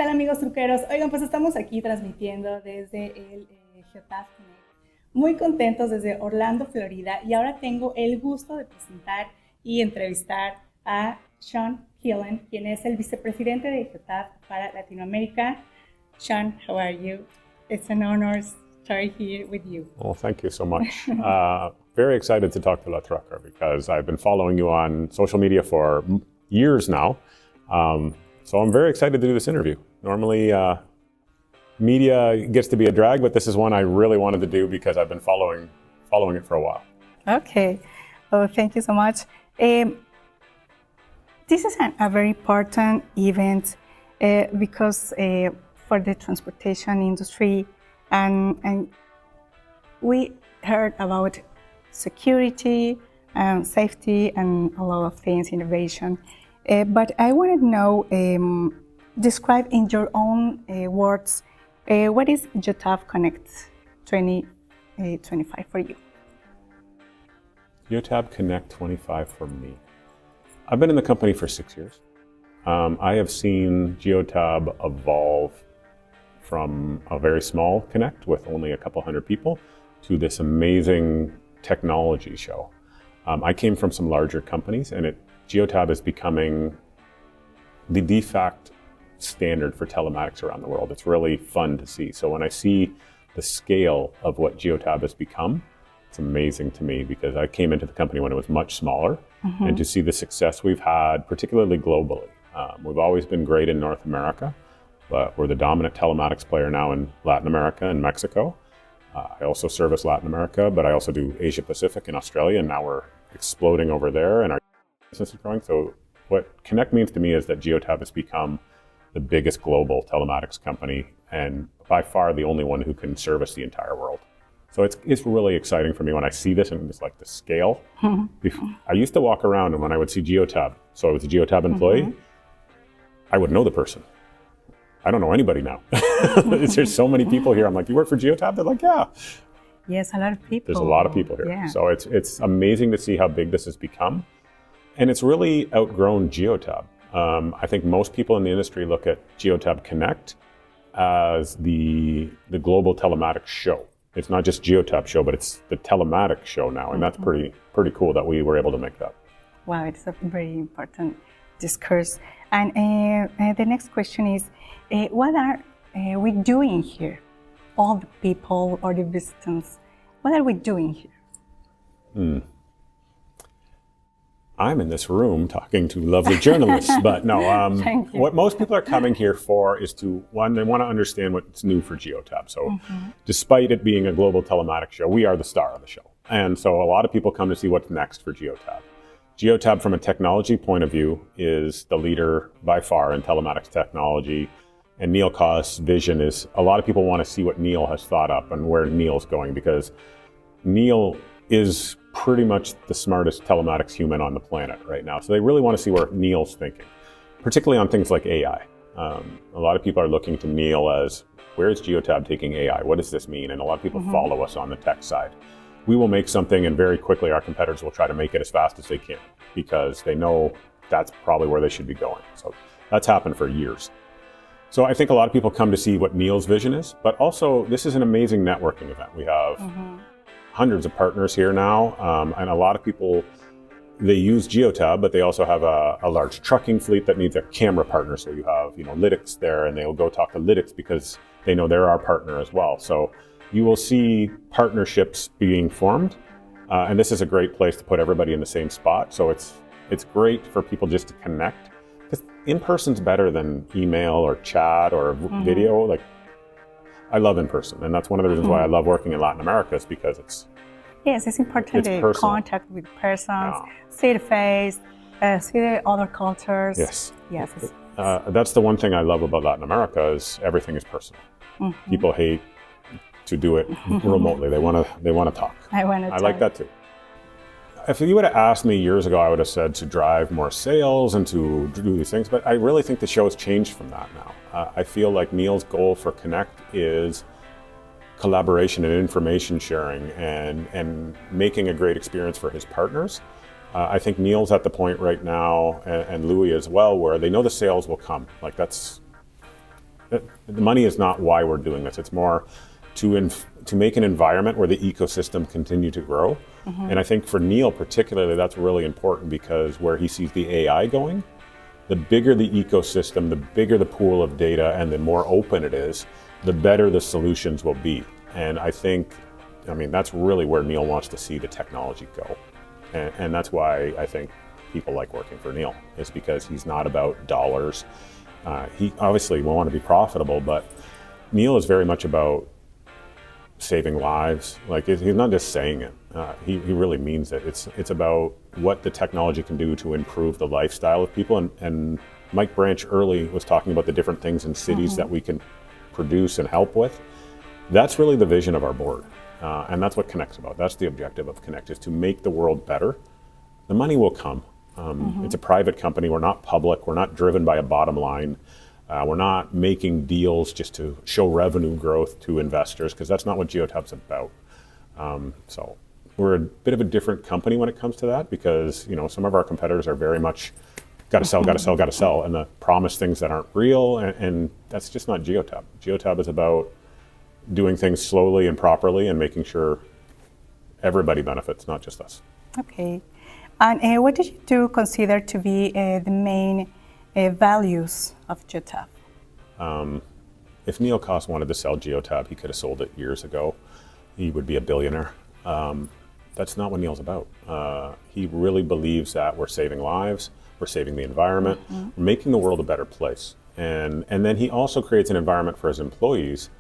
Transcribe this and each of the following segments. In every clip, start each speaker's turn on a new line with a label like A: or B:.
A: tal amigos truqueros? Oigan, pues estamos aquí transmitiendo desde el Geotab Connect. Muy contentos desde Orlando, Florida, y ahora tengo el gusto de presentar y entrevistar a Sean Killen, quien es el vicepresidente de Geotab para Latinoamérica. Sean, how are you? It's an honor to start here with you.
B: Well, thank you so much. Very excited to talk to La Trucker because I've been following you on social media for years now. So I'm very excited to do this interview. Normally, media gets to be a drag, but this is one I really wanted to do because I've been following it for a while.
A: Okay. Well, thank you so much. This is a very important event because for the transportation industry, and we heard about security, safety, and a lot of things, innovation. But I want to know, describe in your own words, what is Geotab Connect 2025 for you?
B: Geotab Connect 25 for me. I've been in the company for 6 years. I have seen Geotab evolve from a very small Connect with only a couple hundred people to this amazing technology show. I came from some larger companies, and Geotab is becoming the de facto standard for telematics around the world. It's really fun to see. So when I see the scale of what Geotab has become, it's amazing to me because I came into the company when it was much smaller, and to see the success we've had, particularly globally. We've always been great in North America, but we're the dominant telematics player now in Latin America and Mexico. I also service Latin America, but I also do Asia Pacific and Australia, and now we're exploding over there and our business is growing. So what Connect means to me is that Geotab has become the biggest global telematics company and by far the only one who can service the entire world. So it's really exciting for me when I see this and it's like the scale. I used to walk around and when I would see Geotab, so I was a Geotab employee, I would know the person. I don't know anybody now. There's so many people here. I'm like, you work for Geotab? They're like, yeah.
A: Yes, a lot of people.
B: There's a lot of people here.
A: Yeah.
B: So it's amazing to see how big this has become. And it's really outgrown Geotab. I think most people in the industry look at Geotab Connect as the global telematics show. It's not just Geotab show, but it's the telematics show now. And that's pretty cool that we were able to make that.
A: Wow, it's a very important discourse. And the next question is, what are we doing here? All the people or the visitors, what are we doing here?
B: I'm in this room talking to lovely journalists, but no, what most people are coming here for is to, one, they want to understand what's new for Geotab. So despite it being a global telematics show, we are the star of the show. And so a lot of people come to see what's next for Geotab. Geotab from a technology point of view is the leader by far in telematics technology. And Neil Cawse's vision is a lot of people want to see what Neil has thought up and where Neil's going because Neil is pretty much the smartest telematics human on the planet right now. So they really want to see where Neil's thinking, particularly on things like AI. A lot of people are looking to Neil as, where is Geotab taking AI? What does this mean? And a lot of people follow us on the tech side. We will make something and very quickly our competitors will try to make it as fast as they can because they know that's probably where they should be going. So that's happened for years. So I think a lot of people come to see what Neil's vision is, but also this is an amazing networking event. We have hundreds of partners here now, and a lot of people, they use Geotab, but they also have a large trucking fleet that needs a camera partner. So you have, Lytx there, and they'll go talk to Lytx because they know they're our partner as well. So you will see partnerships being formed, and this is a great place to put everybody in the same spot. So it's great for people just to connect. Because in person's better than email or chat or video. Like, I love in person, and that's one of the reasons why I love working in Latin America is because it's
A: important to contact with persons, see the face, see the other cultures.
B: Yes.
A: Yes.
B: That's the one thing I love about Latin America is everything is personal. People hate to do it remotely. They want to talk.
A: I
B: like that too. If you would have asked me years ago, I would have said to drive more sales and to do these things, but I really think the show has changed from that now. I feel like Neil's goal for Connect is collaboration and information sharing and making a great experience for his partners. I think Neil's at the point right now, and Louis as well, where they know the sales will come. Like the money is not why we're doing this. It's more to make an environment where the ecosystem continue to grow. And I think for Neil particularly, that's really important, because where he sees the AI going, the bigger the ecosystem, the bigger the pool of data, and the more open it is, the better the solutions will be. And I think, that's really where Neil wants to see the technology go. And that's why I think people like working for Neil, is because he's not about dollars. He obviously will want to be profitable, but Neil is very much about saving lives. Like, he's not just saying it. He really means it. It's about what the technology can do to improve the lifestyle of people. And Mike Branch early was talking about the different things in cities that we can produce and help with. That's really the vision of our board. And that's what Connect's about. That's the objective of Connect, is to make the world better. The money will come. It's a private company. We're not public. We're not driven by a bottom line. We're not making deals just to show revenue growth to investors, because that's not what Geotab's about. So we're a bit of a different company when it comes to that, because some of our competitors are very much got to sell, got to sell, got to sell, and promise things that aren't real, and that's just not Geotab. Geotab is about doing things slowly and properly and making sure everybody benefits, not just us.
A: Okay. And what did you consider to be the main values of Geotab?
B: If Neil Cawse wanted to sell Geotab, he could have sold it years ago. He would be a billionaire. That's not what Neil's about. He really believes that we're saving lives, we're saving the environment, we're making the world a better place. And then he also creates an environment for his employees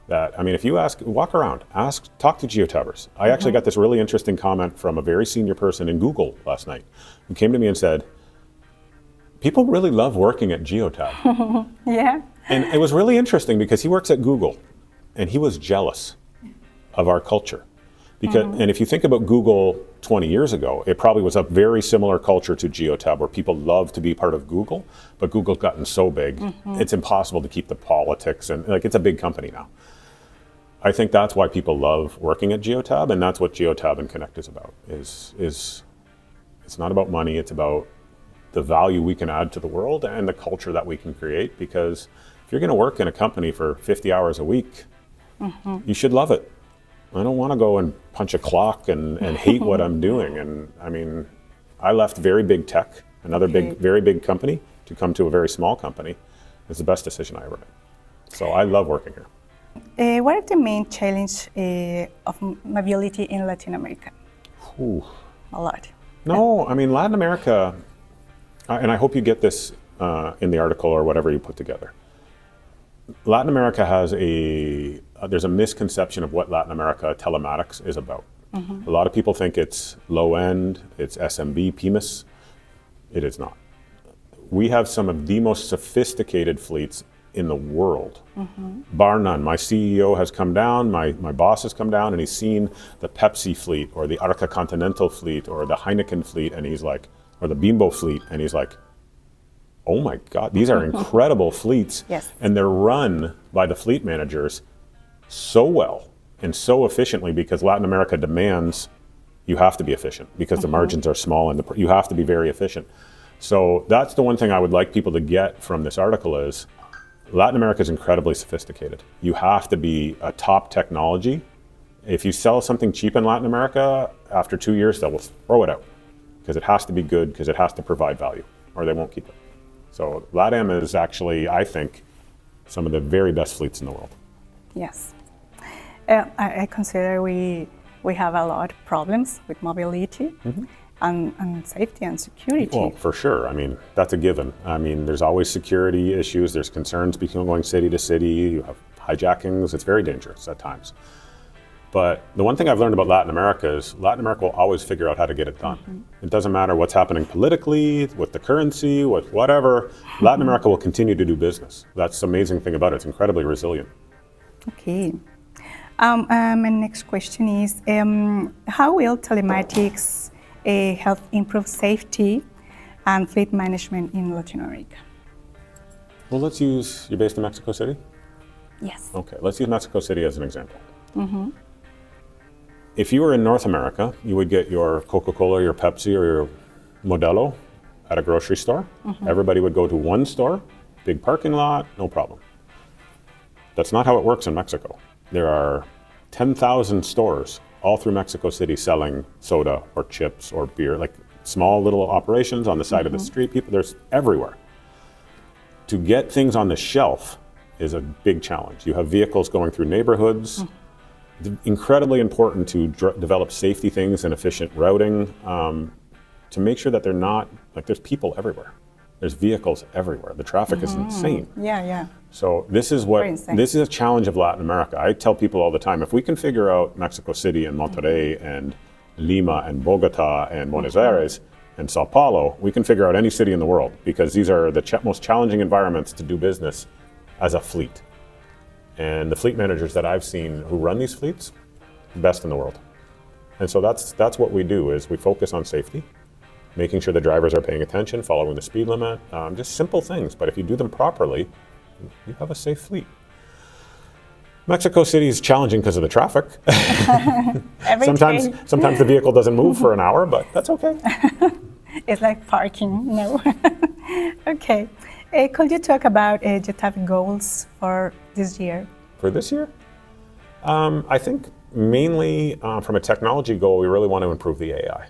B: that, if you walk around, talk to Geotabbers. I actually got this really interesting comment from a very senior person in Google last night, who came to me and said, people really love working at Geotab.
A: Yeah.
B: And it was really interesting, because he works at Google and he was jealous of our culture. And if you think about Google 20 years ago, it probably was a very similar culture to Geotab, where people love to be part of Google, but Google's gotten so big, it's impossible to keep the politics, and it's a big company now. I think that's why people love working at Geotab, and that's what Geotab and Connect is about. It's not about money, it's about the value we can add to the world and the culture that we can create. Because if you're going to work in a company for 50 hours a week, you should love it. I don't want to go and punch a clock and hate what I'm doing. And I left very big tech, another very big company, to come to a very small company. It's the best decision I ever made. So I love working here.
A: What are the main challenges of mobility in Latin America?
B: Ooh.
A: A lot.
B: No, Latin America, and I hope you get this in the article or whatever you put together. Latin America has there's a misconception of what Latin America telematics is about. A lot of people think it's low end, it's SMB, PYMEs. It is not. We have some of the most sophisticated fleets in the world, bar none. My CEO has come down, my boss has come down, and he's seen the Pepsi fleet or the Arca Continental fleet or the Heineken fleet, and he's like, or the Bimbo fleet, and he's like, oh my God, these are incredible fleets.
A: Yes.
B: And they're run by the fleet managers so well and so efficiently, because Latin America demands you have to be efficient, because the margins are small and you have to be very efficient. So that's the one thing I would like people to get from this article is Latin America is incredibly sophisticated. You have to be a top technology. If you sell something cheap in Latin America, after 2 years, they will throw it out, because it has to be good, because it has to provide value, or they won't keep it. So LATAM is actually, I think, some of the very best fleets in the world.
A: Yes. I consider we have a lot of problems with mobility and safety and security.
B: Well, for sure. That's a given. There's always security issues. There's concerns going city to city. You have hijackings. It's very dangerous at times. But the one thing I've learned about Latin America is Latin America will always figure out how to get it done. It doesn't matter what's happening politically, with the currency, with whatever. Latin America will continue to do business. That's the amazing thing about it. It's incredibly resilient.
A: Okay. My next question is, how will telematics help improve safety and fleet management in Latin America?
B: Well, you're based in Mexico City?
A: Yes.
B: Okay, let's use Mexico City as an example. If you were in North America, you would get your Coca-Cola, your Pepsi, or your Modelo at a grocery store. Everybody would go to one store, big parking lot, no problem. That's not how it works in Mexico. There are 10,000 stores all through Mexico City selling soda or chips or beer, like small little operations on the side of the street. People, there's everywhere. To get things on the shelf is a big challenge. You have vehicles going through neighborhoods. It's incredibly important to develop safety things and efficient routing to make sure that they're not, like there's people everywhere. There's vehicles everywhere. The traffic is insane.
A: Yeah.
B: So this is a challenge of Latin America. I tell people all the time, if we can figure out Mexico City and Monterrey and Lima and Bogota and Buenos Aires and Sao Paulo, we can figure out any city in the world, because these are the most challenging environments to do business as a fleet. And the fleet managers that I've seen who run these fleets, best in the world. And so that's what we do, is we focus on safety, making sure the drivers are paying attention, following the speed limit, just simple things. But if you do them properly, you have a safe fleet. Mexico City is challenging because of the traffic. Sometimes the vehicle doesn't move for an hour, but that's okay.
A: It's like parking, no. Okay. Could you talk about Geotab goals for this year?
B: For this year? I think mainly from a technology goal, we really want to improve the AI.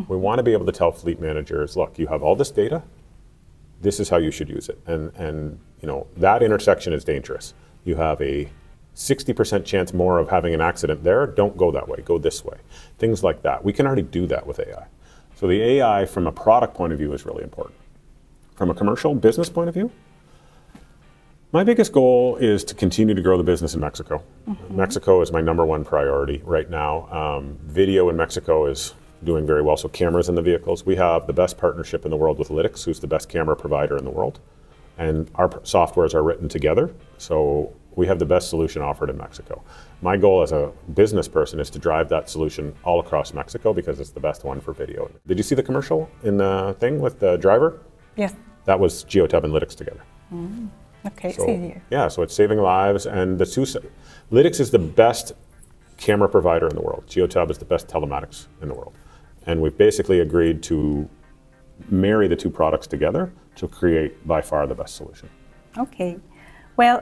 B: We want to be able to tell fleet managers, look, you have all this data, this is how you should use it. And you know, that intersection is dangerous. You have a 60% chance more of having an accident there, don't go that way, go this way. Things like that. We can already do that with AI. So the AI from a product point of view is really important. From a commercial business point of view, my biggest goal is to continue to grow the business in Mexico. Mexico is my #1 priority right now. Video in Mexico is doing very well, so cameras in the vehicles. We have the best partnership in the world with Lytix, who's the best camera provider in the world. And our softwares are written together, so we have the best solution offered in Mexico. My goal as a business person is to drive that solution all across Mexico, because it's the best one for video. Did you see the commercial in the thing with the driver?
A: Yes.
B: That was Geotab and Lytix together.
A: Okay,
B: so,
A: see you.
B: Yeah, so it's saving lives, and Lytix is the best camera provider in the world. Geotab is the best telematics in the world. And we've basically agreed to marry the two products together to create by far the best solution.
A: Okay. Well,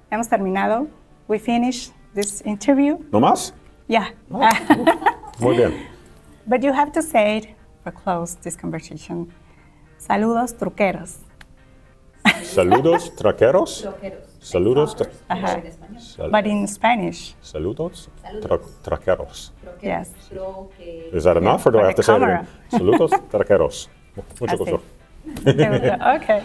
A: hemos terminado. We finished this interview.
B: ¿No más?
A: Yeah.
B: Muy bien.
A: But you have to say it for close this conversation. Saludos truqueros.
B: Saludos traqueros. Saludos.
A: But in Spanish.
B: Saludos traqueros.
A: Yes.
B: Is that enough, or do I have to say it again? Saludos traqueros. Mucho gusto.
A: Okay.